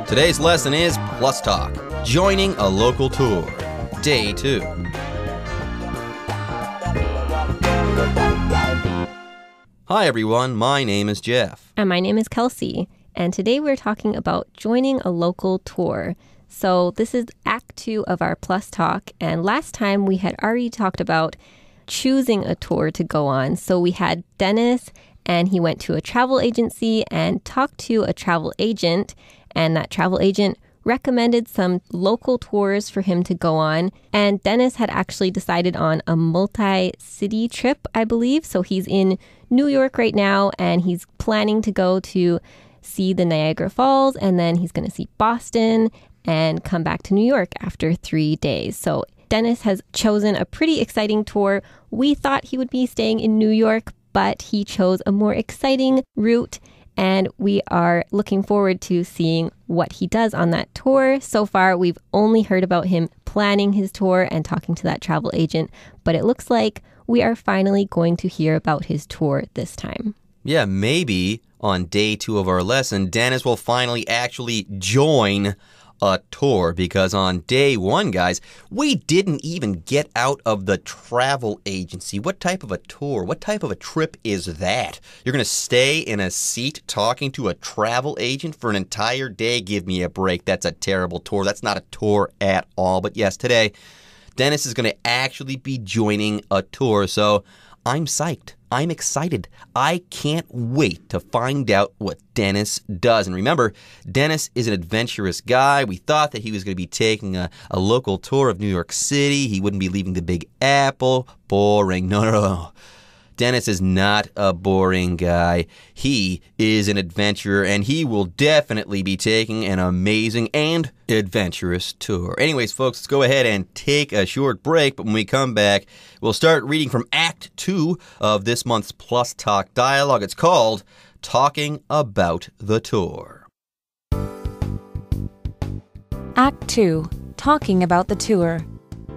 Today's lesson is Plus Talk, joining a local tour, Day 2. Hi everyone, my name is Jeff. And my name is Kelsey. And today we're talking about joining a local tour. So this is Act 2 of our Plus Talk. And last time we had already talked about choosing a tour to go on. So we had Dennis, and he went to a travel agency and talked to a travel agent. And that travel agent recommended some local tours for him to go on. And Dennis had actually decided on a multi-city trip, I believe. So he's in New York right now, and he's planning to go to see the Niagara Falls, and then he's going to see Boston and come back to New York after 3 days. So Dennis has chosen a pretty exciting tour. We thought he would be staying in New York, but he chose a more exciting route. And we are looking forward to seeing what he does on that tour. So far, we've only heard about him planning his tour and talking to that travel agent. But it looks like we are finally going to hear about his tour this time. Yeah, maybe on Day 2 of our lesson, Dennis will finally actually join a tour, because on Day 1, guys, we didn't even get out of the travel agency. What type of a tour? What type of a trip is that? You're going to stay in a seat talking to a travel agent for an entire day? Give me a break. That's a terrible tour. That's not a tour at all. But yes, today, Dennis is going to actually be joining a tour, so I'm psyched. I'm excited. I can't wait to find out what Dennis does. And remember, Dennis is an adventurous guy. We thought that he was going to be taking a local tour of New York City. He wouldn't be leaving the Big Apple. Boring. No. Dennis is not a boring guy. He is an adventurer, and he will definitely be taking an amazing and adventurous tour. Anyways, folks, let's go ahead and take a short break, but when we come back, we'll start reading from Act 2 of this month's Plus Talk dialogue. It's called Talking About the Tour. Act 2, Talking About the Tour.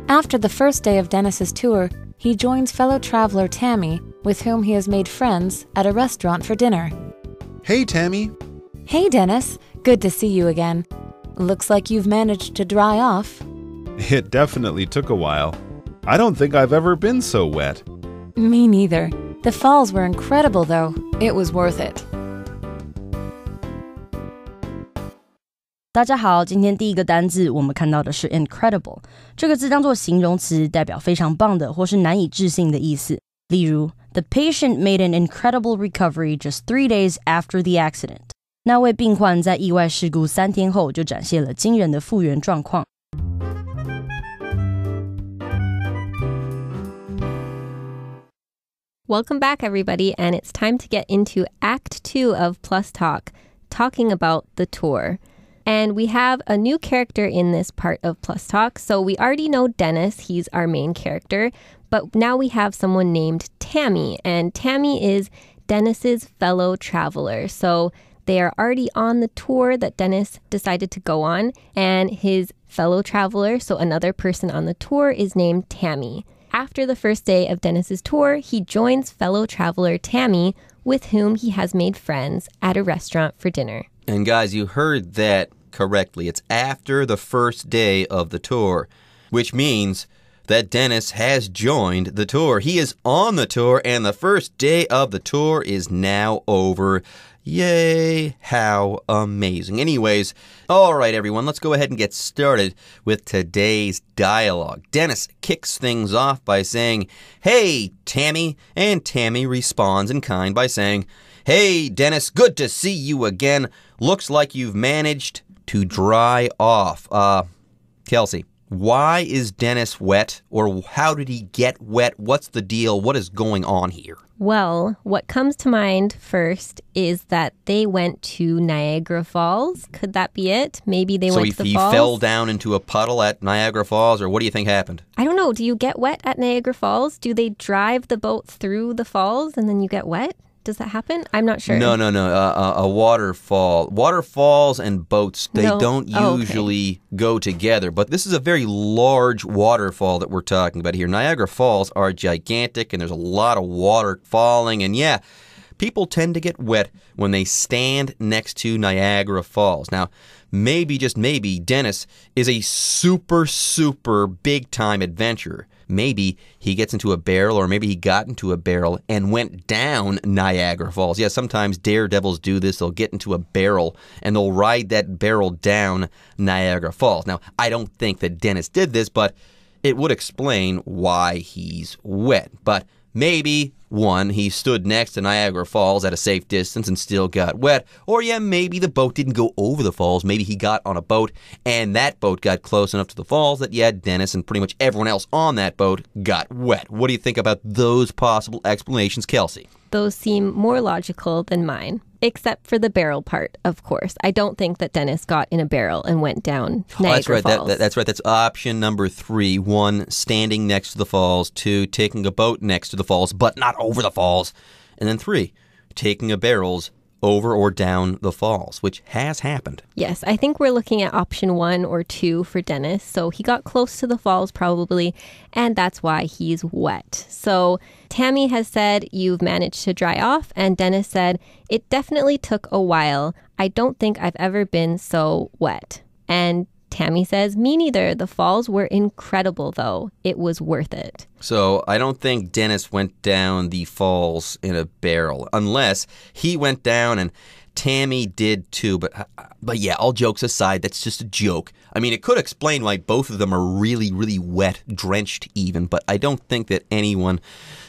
After the first day of Dennis's tour, he joins fellow traveler Tammy, with whom he has made friends, at a restaurant for dinner. Hey, Tammy. Hey, Dennis. Good to see you again. Looks like you've managed to dry off. It definitely took a while. I don't think I've ever been so wet. Me neither. The falls were incredible, though. It was worth it. 大家好，今天第一个单字我们看到的是 incredible， 这个字当作形容词，代表非常棒的或是难以置信的意思。例如 The patient made an incredible recovery just 3 days after the accident. 那位病患在意外事故3天后就展现了惊人的复原状况。Welcome back, everybody, and it's time to get into Act 2 of Plus Talk, talking about the tour. And we have a new character in this part of Plus Talk. So we already know Dennis, he's our main character, but now we have someone named Tammy, and Tammy is Dennis's fellow traveler. So they are already on the tour that Dennis decided to go on, and his fellow traveler, so another person on the tour, is named Tammy. After the first day of Dennis's tour, he joins fellow traveler Tammy, with whom he has made friends, at a restaurant for dinner. And guys, you heard that correctly. It's after the first day of the tour, which means that Dennis has joined the tour. He is on the tour, and the first day of the tour is now over. Yay, how amazing. Anyways, all right, everyone, let's go ahead and get started with today's dialogue. Dennis kicks things off by saying, "Hey, Tammy," and Tammy responds in kind by saying, "Hey, Dennis, good to see you again. Looks like you've managed to dry off." Kelsey, why is Dennis wet? Or how did he get wet? What's the deal? What is going on here? Well, what comes to mind first is that they went to Niagara Falls. Could that be it? Maybe they went to the falls? So he fell down into a puddle at Niagara Falls, or what do you think happened? I don't know. Do you get wet at Niagara Falls? Do they drive the boat through the falls and then you get wet? Does that happen? I'm not sure. No. A waterfall. Waterfalls and boats, they don't usually go together. But this is a very large waterfall that we're talking about here. Niagara Falls are gigantic, and there's a lot of water falling. And yeah, people tend to get wet when they stand next to Niagara Falls. Now, maybe, just maybe, Dennis is a super, super big-time adventurer. Maybe he gets into a barrel, or maybe he got into a barrel and went down Niagara Falls. Yeah, sometimes daredevils do this. They'll get into a barrel and they'll ride that barrel down Niagara Falls. Now, I don't think that Dennis did this, but it would explain why he's wet. But maybe, one, he stood next to Niagara Falls at a safe distance and still got wet. Or, yeah, maybe the boat didn't go over the falls. Maybe he got on a boat and that boat got close enough to the falls that, yeah, Dennis and pretty much everyone else on that boat got wet. What do you think about those possible explanations, Kelsey? Those seem more logical than mine, except for the barrel part, of course. I don't think that Dennis got in a barrel and went down Niagara Falls. That's right. That's option number 3. 1, standing next to the falls. 2, taking a boat next to the falls, but not over the falls. And then 3, taking a barrels over or down the falls, which has happened. Yes, I think we're looking at option 1 or 2 for Dennis. So he got close to the falls probably, and that's why he's wet. So Tammy has said you've managed to dry off, and Dennis said it definitely took a while. I don't think I've ever been so wet. And Tammy says, me neither. The falls were incredible, though. It was worth it. So I don't think Dennis went down the falls in a barrel, unless he went down and Tammy did too. But yeah, all jokes aside, that's just a joke. I mean, it could explain why both of them are really, really wet, drenched even, but I don't think that anyone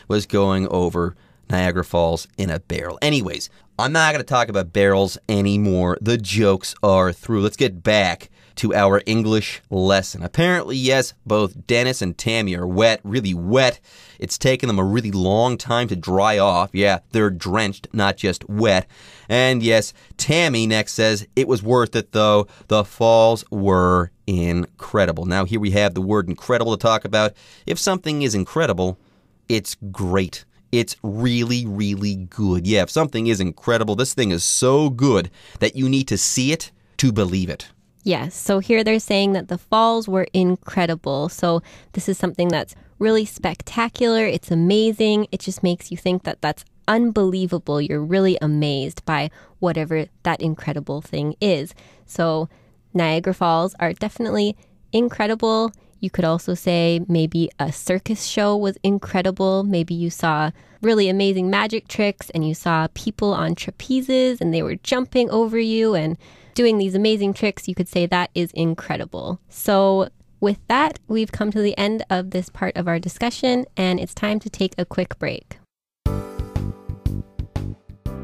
was going over Niagara Falls in a barrel. Anyways, I'm not going to talk about barrels anymore. The jokes are through. Let's get back to our English lesson. Apparently, yes, both Dennis and Tammy are wet, really wet. It's taken them a really long time to dry off. Yeah, they're drenched, not just wet. And yes, Tammy next says, it was worth it though. The falls were incredible. Now here we have the word incredible to talk about. If something is incredible, it's great. It's really, really good. Yeah, if something is incredible, this thing is so good that you need to see it to believe it. Yes, so here they're saying that the falls were incredible. So this is something that's really spectacular. It's amazing. It just makes you think that that's unbelievable. You're really amazed by whatever that incredible thing is. So Niagara Falls are definitely incredible. You could also say maybe a circus show was incredible. Maybe you saw really amazing magic tricks and you saw people on trapezes and they were jumping over you and doing these amazing tricks. You could say that is incredible. So with that, we've come to the end of this part of our discussion, and it's time to take a quick break.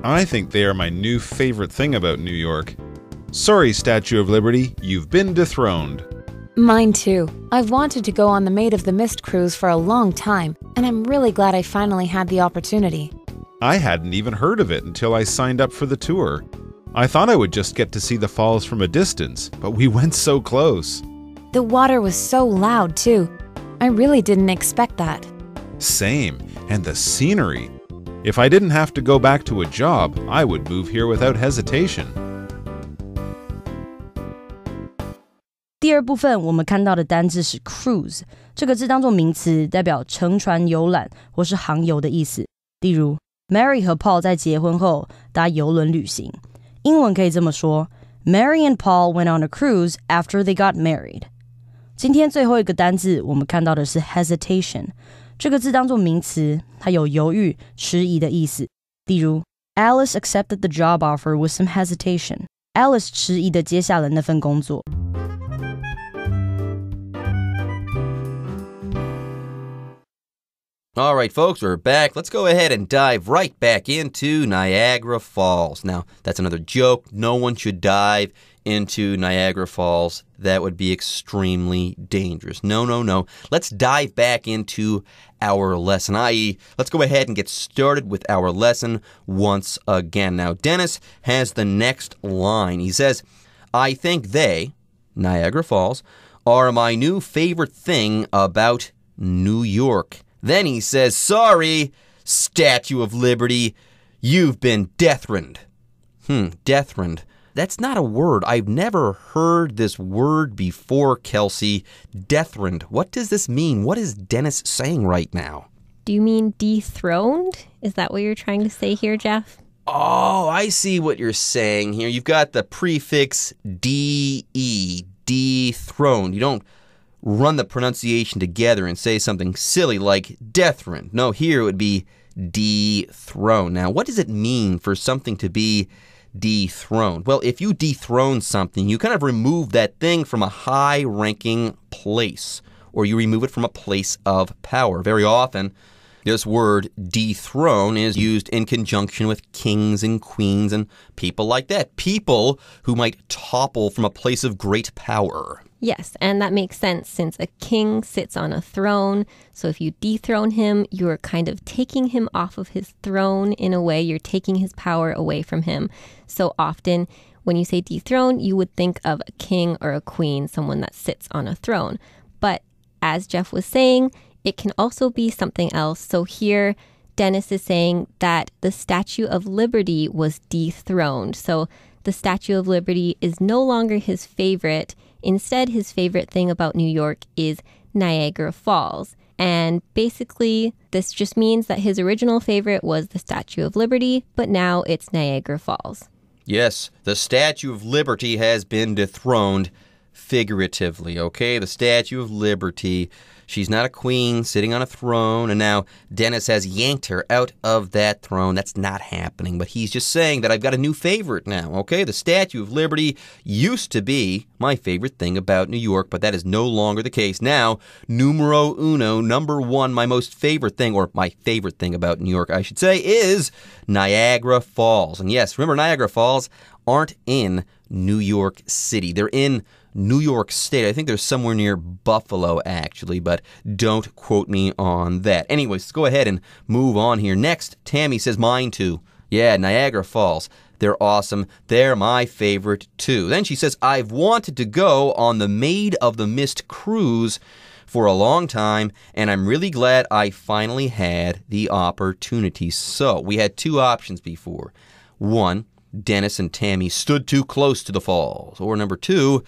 I think they are my new favorite thing about New York. Sorry, Statue of Liberty, you've been dethroned. Mine too. I've wanted to go on the Maid of the Mist cruise for a long time, and I'm really glad I finally had the opportunity. I hadn't even heard of it until I signed up for the tour. I thought I would just get to see the falls from a distance, but we went so close. The water was so loud too. I really didn't expect that. Same, and the scenery. If I didn't have to go back to a job, I would move here without hesitation. 第二部分我们看到的单字是 cruise， 这个字当作名词，代表乘船游览或是航游的意思。例如 Mary 和 Paul 在结婚后搭邮轮旅行。英文可以这么说 Mary and Paul went on a cruise after they got married. 今天最后一个单字我们看到的是 hesitation， 这个字当作名词，它有犹豫、迟疑的意思。例如 Alice accepted the job offer with some hesitation. Alice 迟疑地接下了那份工作。All right, folks, we're back. Let's go ahead and dive right back into Niagara Falls. Now, that's another joke. No one should dive into Niagara Falls. That would be extremely dangerous. No. Let's dive back into our lesson, i.e., let's go ahead and get started with our lesson once again. Now, Dennis has the next line. He says, I think they, Niagara Falls, are my new favorite thing about New York. Then he says, sorry, Statue of Liberty, you've been dethroned. Dethroned. That's not a word. I've never heard this word before, Kelsey. Dethroned. What does this mean? What is Dennis saying right now? Do Do you mean dethroned? Is that what you're trying to say here, Jeff? Oh, I see what you're saying here. You've got the prefix de, dethroned. You don't run the pronunciation together and say something silly like dethroned. No, here it would be dethroned. Now, what does it mean for something to be dethroned? Well, if you dethrone something, you kind of remove that thing from a high-ranking place, or you remove it from a place of power. Very often, this word dethrone is used in conjunction with kings and queens and people like that. People who might topple from a place of great power. Yes, and that makes sense since a king sits on a throne. So if you dethrone him, you're kind of taking him off of his throne in a way. You're taking his power away from him. So often when you say dethrone, you would think of a king or a queen, someone that sits on a throne. But as Jeff was saying, it can also be something else. So here, Dennis is saying that the Statue of Liberty was dethroned. So the Statue of Liberty is no longer his favorite. Instead, his favorite thing about New York is Niagara Falls. And basically, this just means that his original favorite was the Statue of Liberty, but now it's Niagara Falls. Yes, the Statue of Liberty has been dethroned figuratively, okay? The Statue of Liberty. She's not a queen sitting on a throne, and now Dennis has yanked her out of that throne. That's not happening, but he's just saying that I've got a new favorite now, okay? The Statue of Liberty used to be my favorite thing about New York, but that is no longer the case. Now, numero uno, number one, my most favorite thing, or my favorite thing about New York, I should say, is Niagara Falls. And yes, remember, Niagara Falls aren't in New York City. They're in New York State. I think they're somewhere near Buffalo, actually, but don't quote me on that. Anyways, let's go ahead and move on here. Next, Tammy says mine too. Yeah, Niagara Falls. They're awesome. They're my favorite too. Then she says, I've wanted to go on the Maid of the Mist cruise for a long time, and I'm really glad I finally had the opportunity. So, we had two options before. One, Dennis and Tammy stood too close to the falls. Or number two,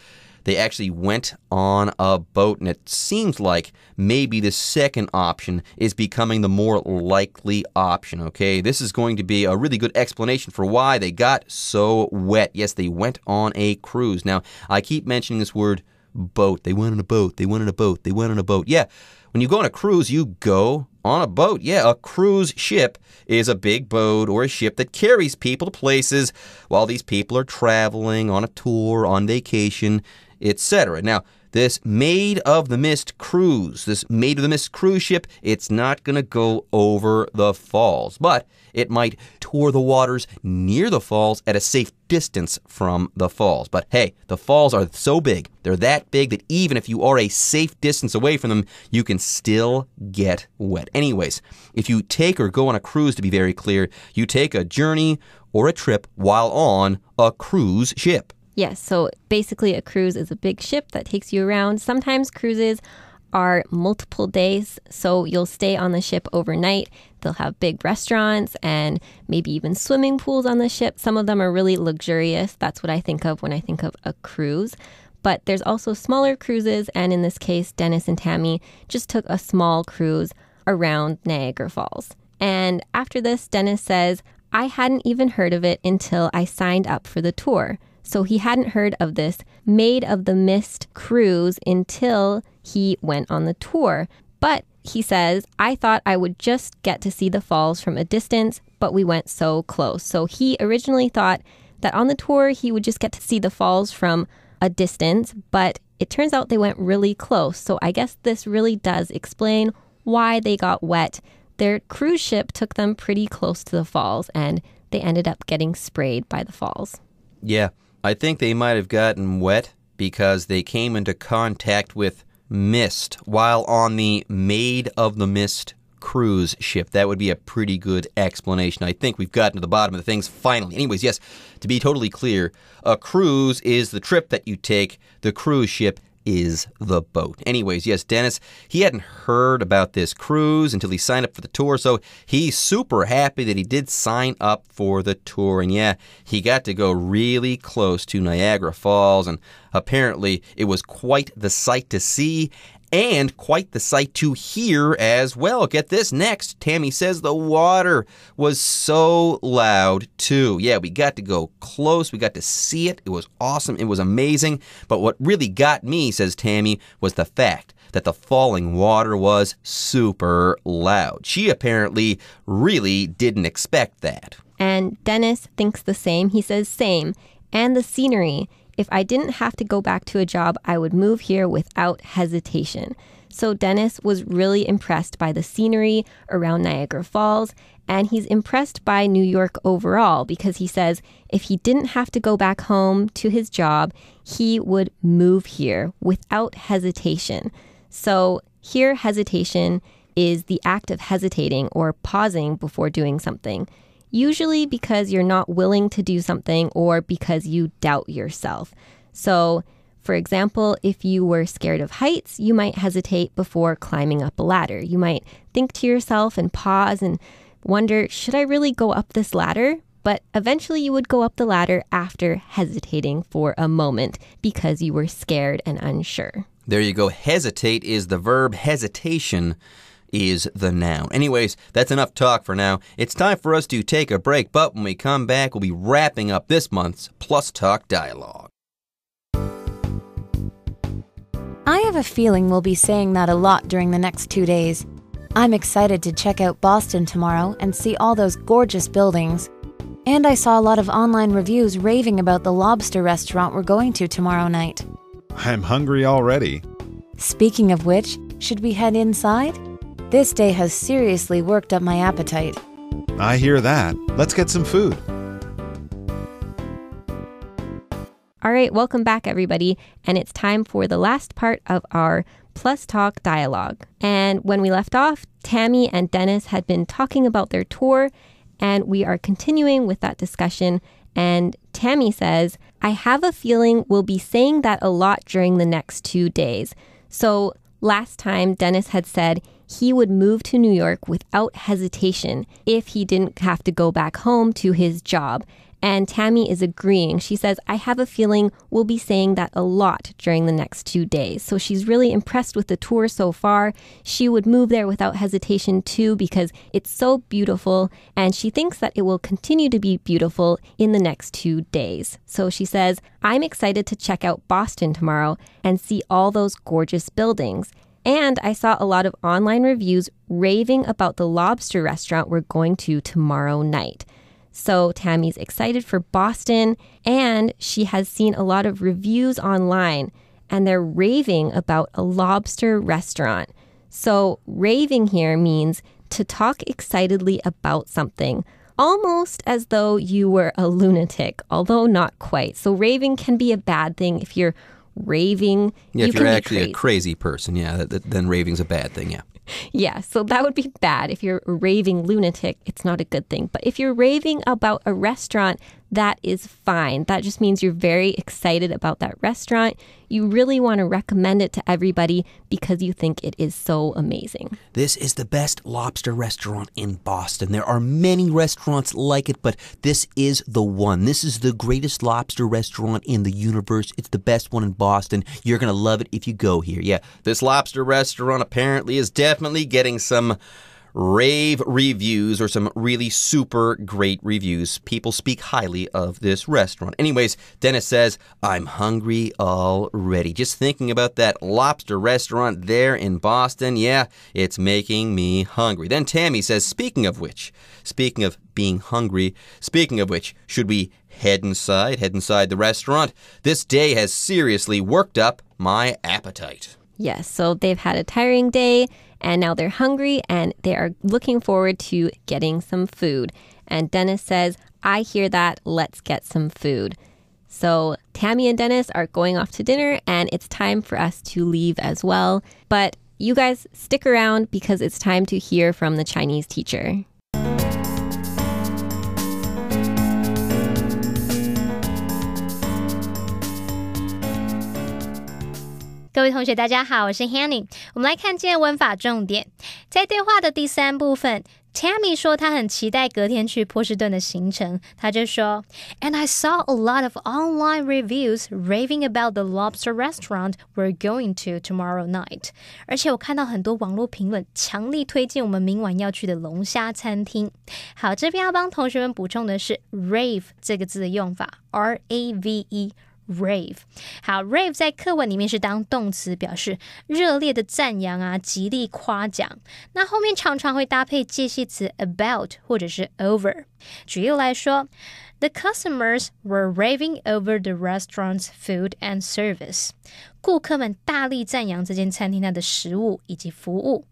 they actually went on a boat, and it seems like maybe the second option is becoming the more likely option, okay? This is going to be a really good explanation for why they got so wet. Yes, they went on a cruise. Now, I keep mentioning this word boat. They went on a boat. They went on a boat. They went on a boat. Yeah, when you go on a cruise, you go on a boat. Yeah, a cruise ship is a big boat or a ship that carries people to places while these people are traveling on a tour, on vacation, etc. Now, this Maid of the Mist cruise, this Maid of the Mist cruise ship, it's not going to go over the falls, but it might tour the waters near the falls at a safe distance from the falls. But hey, the falls are so big, they're that big that even if you are a safe distance away from them, you can still get wet. Anyways, if you take or go on a cruise, to be very clear, you take a journey or a trip while on a cruise ship. Yes, so basically a cruise is a big ship that takes you around. Sometimes cruises are multiple days, so you'll stay on the ship overnight. They'll have big restaurants and maybe even swimming pools on the ship. Some of them are really luxurious. That's what I think of when I think of a cruise. But there's also smaller cruises, and in this case, Dennis and Tammy just took a small cruise around Niagara Falls. And after this, Dennis says, I hadn't even heard of it until I signed up for the tour. So he hadn't heard of this Maid of the Mist cruise until he went on the tour. But he says, I thought I would just get to see the falls from a distance, but we went so close. So he originally thought that on the tour he would just get to see the falls from a distance, but it turns out they went really close. So I guess this really does explain why they got wet. Their cruise ship took them pretty close to the falls, and they ended up getting sprayed by the falls. Yeah. I think they might have gotten wet because they came into contact with mist while on the Maid of the Mist cruise ship. That would be a pretty good explanation. I think we've gotten to the bottom of the things finally. Anyways, yes, to be totally clear, a cruise is the trip that you take. The cruise ship is the boat. Anyways, yes, Dennis, he hadn't heard about this cruise until he signed up for the tour, so he's super happy that he did sign up for the tour. And yeah, he got to go really close to Niagara Falls, and apparently it was quite the sight to see. and quite the sight to hear as well. Get this next. Tammy says the water was so loud too. Yeah, we got to go close. We got to see it. It was awesome. It was amazing. But what really got me, says Tammy, was the fact that the falling water was super loud. She apparently really didn't expect that. And Dennis thinks the same. He says same. And the scenery. If I didn't have to go back to a job, I would move here without hesitation. So Dennis was really impressed by the scenery around Niagara Falls, and he's impressed by New York overall because he says if he didn't have to go back home to his job, he would move here without hesitation. So here, hesitation is the act of hesitating or pausing before doing something. Usually because you're not willing to do something or because you doubt yourself. So, for example, if you were scared of heights, you might hesitate before climbing up a ladder. You might think to yourself and pause and wonder, should I really go up this ladder? But eventually you would go up the ladder after hesitating for a moment because you were scared and unsure. There you go. Hesitate is the verb. Hesitation is the noun. Anyways, that's enough talk for now. It's time for us to take a break, but when we come back, we'll be wrapping up this month's Plus Talk Dialogue. I have a feeling we'll be saying that a lot during the next 2 days. I'm excited to check out Boston tomorrow and see all those gorgeous buildings. And I saw a lot of online reviews raving about the lobster restaurant we're going to tomorrow night. I'm hungry already. Speaking of which, should we head inside? This day has seriously worked up my appetite. I hear that. Let's get some food. All right, welcome back, everybody. And it's time for the last part of our Plus Talk dialogue. And when we left off, Tammy and Dennis had been talking about their tour, and we are continuing with that discussion. And Tammy says, I have a feeling we'll be saying that a lot during the next 2 days. So last time, Dennis had said he would move to New York without hesitation if he didn't have to go back home to his job. And Tammy is agreeing. She says, I have a feeling we'll be saying that a lot during the next 2 days. So she's really impressed with the tour so far. She would move there without hesitation too because it's so beautiful. And she thinks that it will continue to be beautiful in the next 2 days. So she says, I'm excited to check out Boston tomorrow and see all those gorgeous buildings. And I saw a lot of online reviews raving about the lobster restaurant we're going to tomorrow night. So Tammy's excited for Boston, and she has seen a lot of reviews online, and they're raving about a lobster restaurant. So raving here means to talk excitedly about something, almost as though you were a lunatic, although not quite. So raving can be a bad thing if you're raving. Yeah, if you're actually crazy. a crazy person, then raving's a bad thing, yeah. Yeah, so that would be bad. If you're a raving lunatic, it's not a good thing. But if you're raving about a restaurant, that is fine. That just means you're very excited about that restaurant. You really want to recommend it to everybody because you think it is so amazing. This is the best lobster restaurant in Boston. There are many restaurants like it, but this is the one. This is the greatest lobster restaurant in the universe. It's the best one in Boston. You're going to love it if you go here. Yeah, this lobster restaurant apparently is definitely getting some rave reviews or some really super great reviews. People speak highly of this restaurant. Anyways, Dennis says, I'm hungry already. Just thinking about that lobster restaurant there in Boston, yeah, it's making me hungry. Then Tammy says, speaking of being hungry, should we head inside the restaurant? This day has seriously worked up my appetite. Yes, so they've had a tiring day, and now they're hungry, and they are looking forward to getting some food. And Dennis says, I hear that, let's get some food. So Tammy and Dennis are going off to dinner, and it's time for us to leave as well. But you guys stick around because it's time to hear from the Chinese teacher. 各位同学大家好，我是 Hanny。 我们来看今天文法重点。在对话的第3部分， Tammy 说她很期待隔天去波士顿的行程，她就说 And I saw a lot of online reviews raving about the lobster restaurant we're going to tomorrow night. 而且我看到很多网络评论强力推荐我们明晚要去的龙虾餐厅。好，这边要帮同学们补充的是 rave 这个字的用法 R-A-V-E。Rave 好 Rave 在课文里面是当动词，表示热烈的赞扬啊，极力夸奖。那后面常常会搭配介系词 about 或者是 over。举例来说 The customers were raving over the restaurant's food and service. 顾客们大力赞扬这间餐厅它的食物以及服务。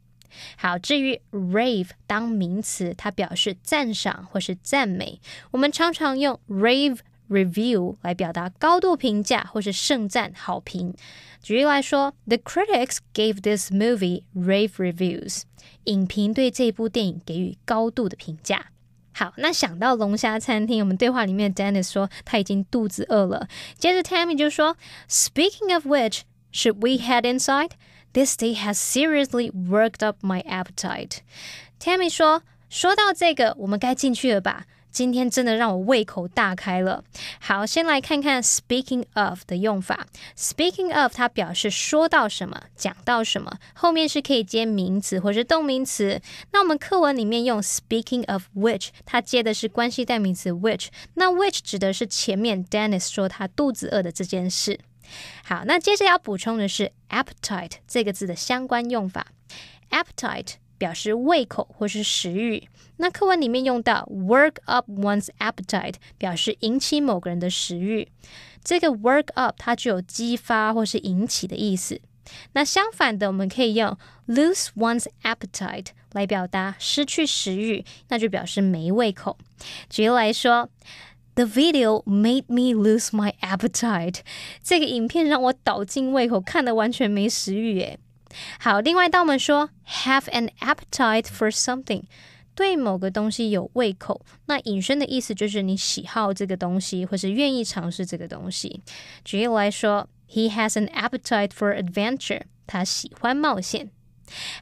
好，至于 rave 当名词，它表示赞赏或是赞美，我们常常用 rave review 来表达高度评价或是盛赞好评。举例来说 The critics gave this movie rave reviews. 影评对这部电影给予高度的评价。好，那想到龙虾餐厅，我们对话里面 Dennis 说他已经肚子饿了。接着 Tammy 就说 Speaking of which, should we head inside? This day has seriously worked up my appetite. Tammy 说到这个，我们该进去了吧？今天真的让我胃口大开了。好，先来看看 speaking of 的用法。speaking of 它表示说到什么，讲到什么，后面是可以接名词或是动名词。那我们课文里面用 speaking of which， 它接的是关系代名词 which， 那 which 指的是前面 Dennis 说他肚子饿的这件事。好，那接着要补充的是 appetite 这个字的相关用法。appetite表示胃口或是食欲。那课文里面用到 work up one's appetite 表示引起某个人的食欲。这个 work up 它具有激发或是引起的意思。那相反的，我们可以用 lose one's appetite 来表达失去食欲，那就表示没胃口。举例来说The video made me lose my appetite. 这个影片让我倒尽胃口，看得完全没食欲耶。好，另外当我们说 have an appetite for something， 对某个东西有胃口，那引申的意思就是你喜好这个东西，或是愿意尝试这个东西。举例来说 He has an appetite for adventure. 他喜欢冒险。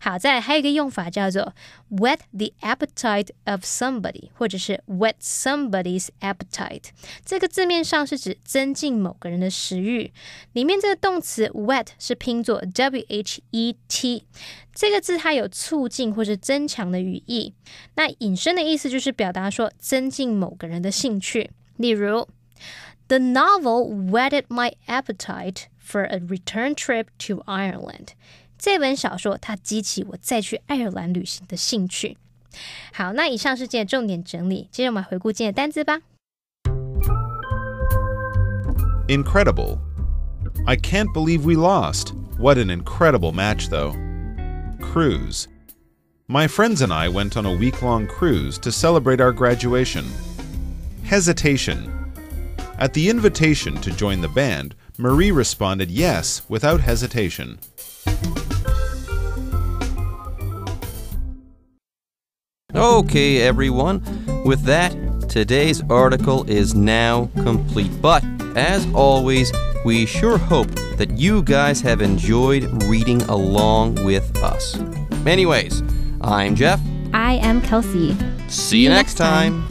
好，再来还有一个用法叫做 whet the appetite of somebody， 或者是 whet somebody's appetite。 这个字面上是指增进某个人的食欲，里面这个动词 whet 是拼作 W-H-E-T， 这个字它有促进或是增强的语义，那引申的意思就是表达说增进某个人的兴趣。例如The novel whetted my appetite for a return trip to Ireland。这本小说它激起我再去爱尔兰旅行的兴趣。好，那以上是今天的重点整理，接着我们来回顾今天的单字吧。Incredible. I can't believe we lost. What an incredible match, though. Cruise. My friends and I went on a week-long cruise to celebrate our graduation. Hesitation. At the invitation to join the band, Marie responded yes without hesitation. Okay, everyone. With that, today's article is now complete. But, as always, we sure hope that you guys have enjoyed reading along with us. Anyways, I'm Jeff. I am Kelsey. See you next time.